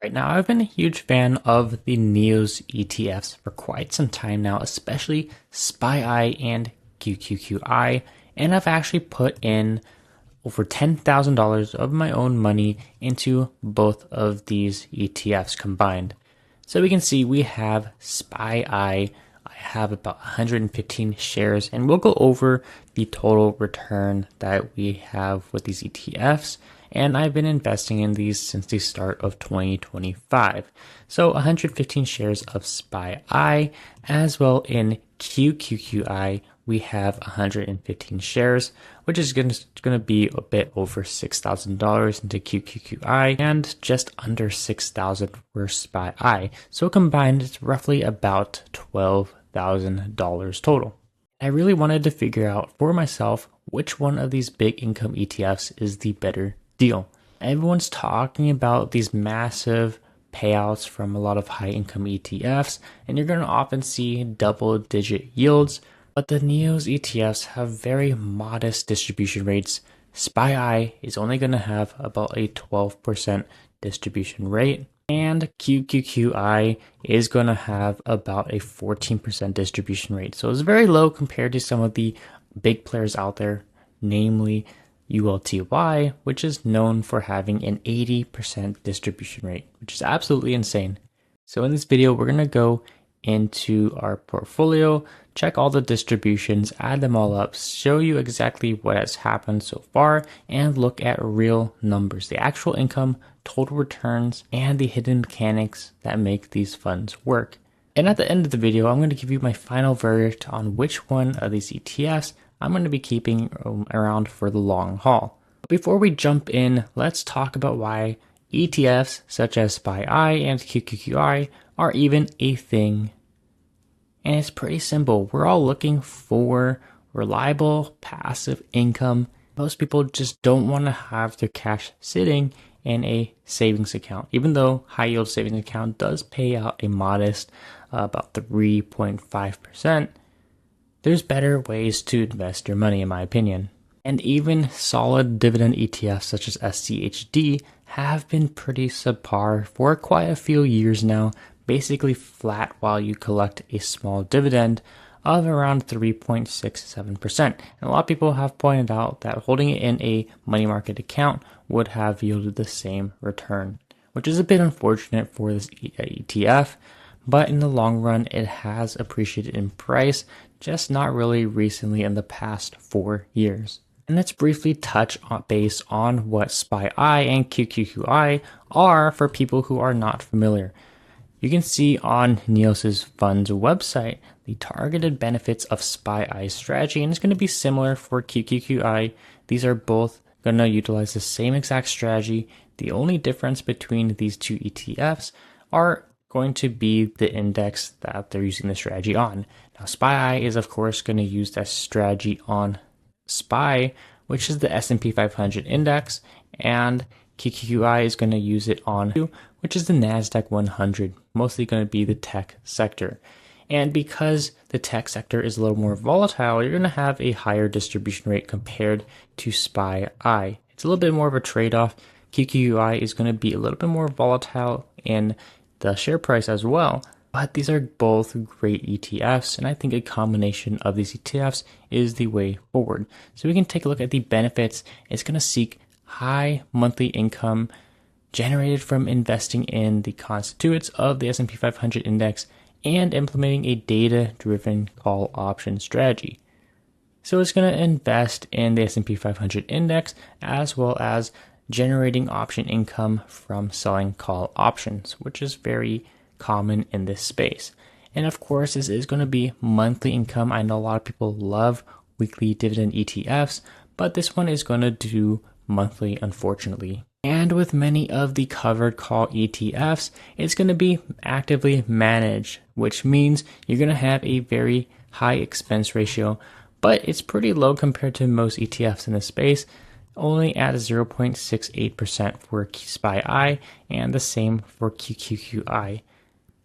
Right now, I've been a huge fan of the NEOS ETFs for quite some time now, especially SPYI and QQQI, and I've actually put in over $10,000 of my own money into both of these ETFs combined. So we can see we have SPYI. I have about 115 shares, and we'll go over the total return that we have with these ETFs. And I've been investing in these since the start of 2025. So 115 shares of SPYI, as well in QQQI, we have 115 shares, which is going to be a bit over $6,000 into QQQI and just under $6,000 for SPYI. So combined, it's roughly about $12,000 total. I really wanted to figure out for myself which one of these big income ETFs is the better deal. Everyone's talking about these massive payouts from a lot of high income ETFs, and you're going to often see double digit yields, but the NEOS ETFs have very modest distribution rates. SPYI is only going to have about a 12% distribution rate, and QQQI is going to have about a 14% distribution rate. So it's very low compared to some of the big players out there, namely ULTY, which is known for having an 80% distribution rate, which is absolutely insane. So in this video, we're going to go into our portfolio, check all the distributions, add them all up, show you exactly what has happened so far, and look at real numbers, the actual income, total returns, and the hidden mechanics that make these funds work. And at the end of the video, I'm going to give you my final verdict on which one of these ETFs I'm going to be keeping around for the long haul. But before we jump in, let's talk about why ETFs such as SPYI and QQQI are even a thing. And it's pretty simple. We're all looking for reliable passive income. Most people just don't want to have their cash sitting in a savings account, even though high yield savings account does pay out a modest about 3.5%. There's better ways to invest your money, in my opinion. And even solid dividend ETFs such as SCHD have been pretty subpar for quite a few years now, basically flat while you collect a small dividend of around 3.67%. And a lot of people have pointed out that holding it in a money market account would have yielded the same return, which is a bit unfortunate for this ETF, but in the long run, it has appreciated in price, just not really recently in the past 4 years. And let's briefly touch base on what SPYI and QQQI are for people who are not familiar. You can see on NEOS's fund's website the targeted benefits of SPYI's strategy, and it's going to be similar for QQQI. These are both going to utilize the same exact strategy. The only difference between these two ETFs are going to be the index that they're using the strategy on. Now, SPYI is of course going to use that strategy on SPY, which is the S&P 500 index, and QQQI is going to use it on, which is the NASDAQ 100, mostly going to be the tech sector. And because the tech sector is a little more volatile, you're going to have a higher distribution rate compared to SPYI. It's a little bit more of a trade-off. QQQI is going to be a little bit more volatile in the share price as well, but these are both great ETFs, and I think a combination of these ETFs is the way forward. So we can take a look at the benefits. It's going to seek high monthly income generated from investing in the constituents of the S&P 500 index and implementing a data-driven call option strategy. So it's going to invest in the S&P 500 index as well as generating option income from selling call options, which is very common in this space. And of course, this is going to be monthly income. I know a lot of people love weekly dividend ETFs, but this one is going to do monthly, unfortunately. And with many of the covered call ETFs, it's going to be actively managed, which means you're going to have a very high expense ratio, but it's pretty low compared to most ETFs in this space, only at 0.68% for SPYI and the same for QQQI.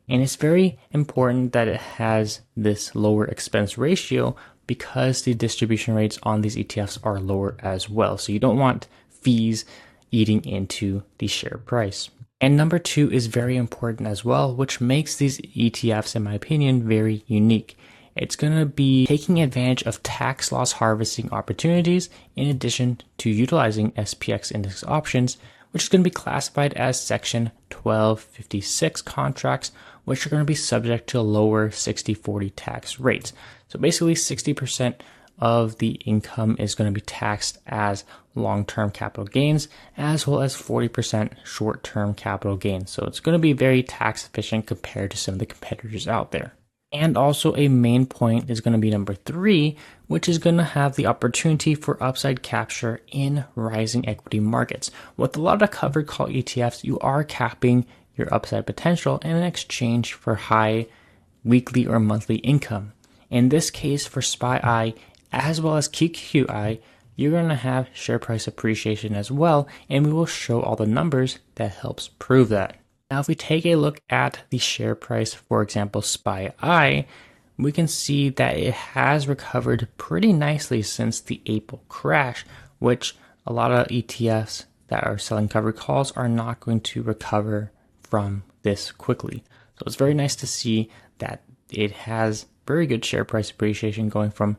And it's very important that it has this lower expense ratio because the distribution rates on these ETFs are lower as well. So you don't want fees eating into the share price. And number two is very important as well, which makes these ETFs, in my opinion, very unique. It's going to be taking advantage of tax loss harvesting opportunities in addition to utilizing SPX index options, which is going to be classified as Section 1256 contracts, which are going to be subject to lower 60/40 tax rates. So basically 60% of the income is going to be taxed as long-term capital gains, as well as 40% short-term capital gains. So it's going to be very tax efficient compared to some of the competitors out there. And also a main point is going to be number three, which is going to have the opportunity for upside capture in rising equity markets. With a lot of covered call ETFs, you are capping your upside potential in exchange for high weekly or monthly income. In this case, for SPYI as well as QQQI, you're going to have share price appreciation as well, and we will show all the numbers that helps prove that. Now, if we take a look at the share price, for example, SPYI, we can see that it has recovered pretty nicely since the April crash, which a lot of ETFs that are selling covered calls are not going to recover from this quickly. So it's very nice to see that it has very good share price appreciation going from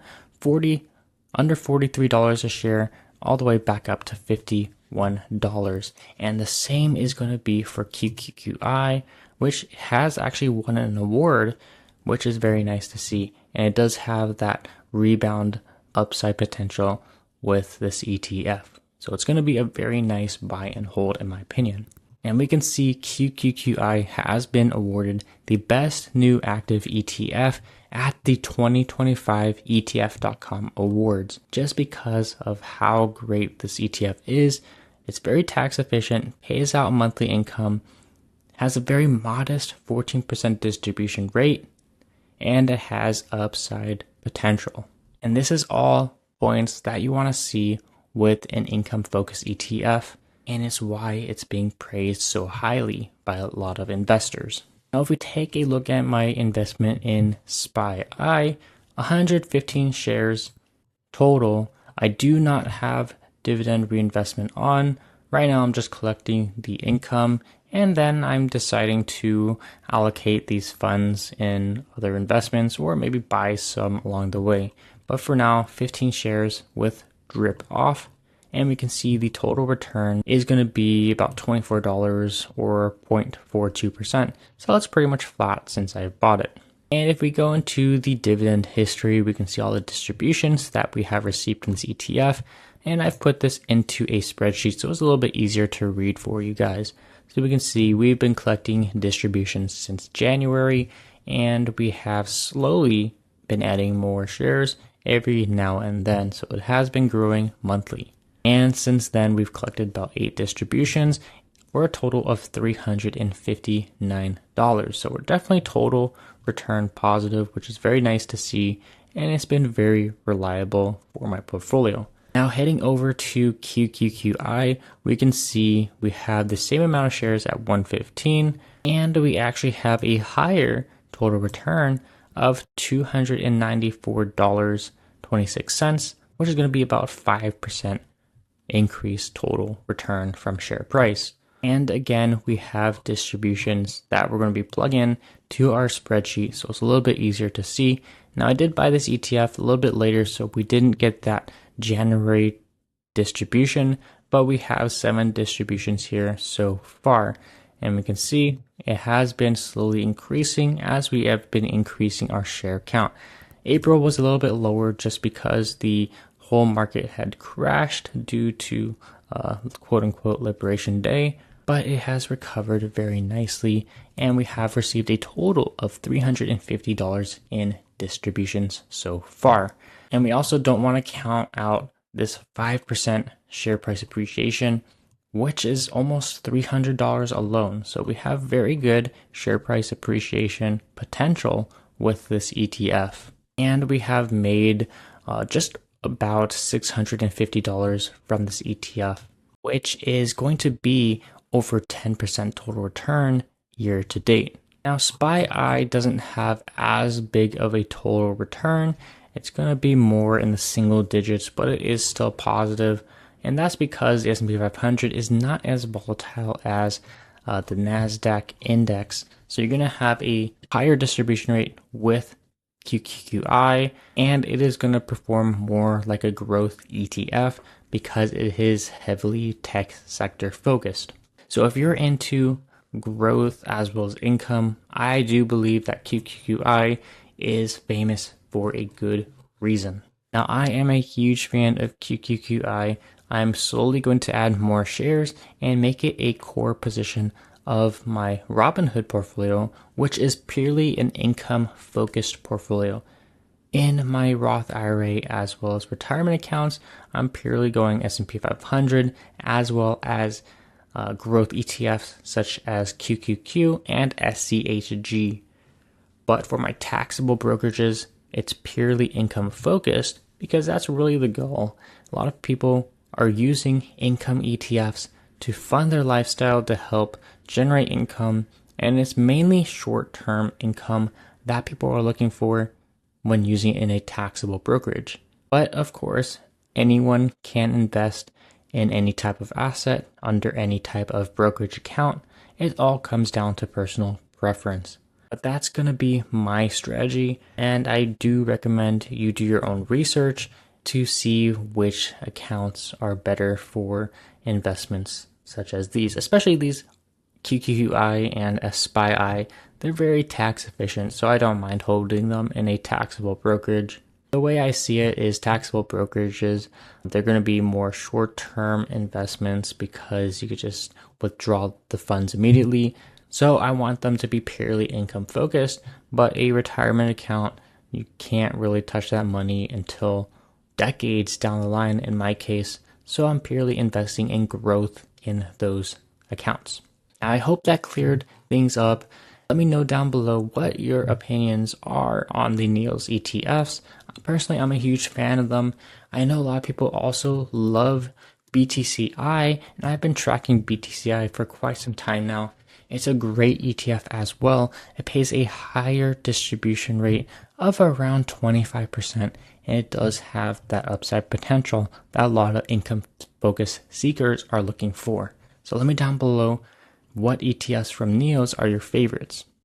under $43 a share all the way back up to $51. And the same is going to be for QQQI, which has actually won an award, which is very nice to see. And it does have that rebound upside potential with this ETF. So it's going to be a very nice buy and hold in my opinion. And we can see QQQI has been awarded the best new active ETF at the 2025 ETF.com awards, just because of how great this ETF is. It's very tax efficient, pays out monthly income, has a very modest 14% distribution rate, and it has upside potential. And this is all points that you want to see with an income focused ETF, and it's why it's being praised so highly by a lot of investors. Now, if we take a look at my investment in SPYI, 115 shares total. I do not have dividend reinvestment on. Right now, I'm just collecting the income, and then I'm deciding to allocate these funds in other investments or maybe buy some along the way. But for now, 15 shares with drip off. And we can see the total return is going to be about $24 or 0.42%. So that's pretty much flat since I bought it. And if we go into the dividend history, we can see all the distributions that we have received from this ETF. And I've put this into a spreadsheet so it's a little bit easier to read for you guys. So we can see we've been collecting distributions since January, and we have slowly been adding more shares every now and then. So it has been growing monthly. And since then, we've collected about 8 distributions for a total of $359. So we're definitely total return positive, which is very nice to see. And it's been very reliable for my portfolio. Now heading over to QQQI, we can see we have the same amount of shares at 115, and we actually have a higher total return of $294.26, which is going to be about 5% increase total return from share price. And again, we have distributions that we're going to be plugging in to our spreadsheet, so it's a little bit easier to see. Now, I did buy this ETF a little bit later, so we didn't get that January distribution, but we have 7 distributions here so far. And we can see it has been slowly increasing as we have been increasing our share count. April was a little bit lower just because the whole market had crashed due to quote unquote Liberation Day, but it has recovered very nicely, and we have received a total of $350 in distributions so far. And we also don't want to count out this 5% share price appreciation, which is almost $300 alone. So we have very good share price appreciation potential with this ETF. And we have made just about $650 from this ETF, which is going to be over 10% total return year to date. Now, SPYI doesn't have as big of a total return. It's going to be more in the single digits, but it is still positive. And that's because the S&P 500 is not as volatile as the NASDAQ index. So you're going to have a higher distribution rate with QQQI, and it is going to perform more like a growth ETF because it is heavily tech sector focused. So if you're into growth as well as income, I do believe that QQQI is famous for a good reason. Now, I am a huge fan of QQQI. I'm slowly going to add more shares and make it a core position of my Robinhood portfolio, which is purely an income-focused portfolio. In my Roth IRA as well as retirement accounts, I'm purely going S&P 500 as well as growth ETFs such as QQQ and SCHG. But for my taxable brokerages, it's purely income focused because that's really the goal. A lot of people are using income ETFs to fund their lifestyle to help generate income, and it's mainly short-term income that people are looking for when using it in a taxable brokerage. But of course, anyone can invest in any type of asset under any type of brokerage account. It all comes down to personal preference. But that's going to be my strategy, and I do recommend you do your own research to see which accounts are better for investments such as these, especially these QQQI and SPYI. They're very tax efficient, so I don't mind holding them in a taxable brokerage. The way I see it is taxable brokerages, they're going to be more short-term investments because you could just withdraw the funds immediately. So I want them to be purely income focused, but a retirement account, you can't really touch that money until decades down the line in my case. So I'm purely investing in growth in those accounts. I hope that cleared things up. Let me know down below what your opinions are on the NEOS ETFs. Personally, I'm a huge fan of them. I know a lot of people also love BTCI, and I've been tracking BTCI for quite some time now. It's a great ETF as well. It pays a higher distribution rate of around 25%, and it does have that upside potential that a lot of income-focused seekers are looking for. So let me down below what ETFs from NEOS are your favorites.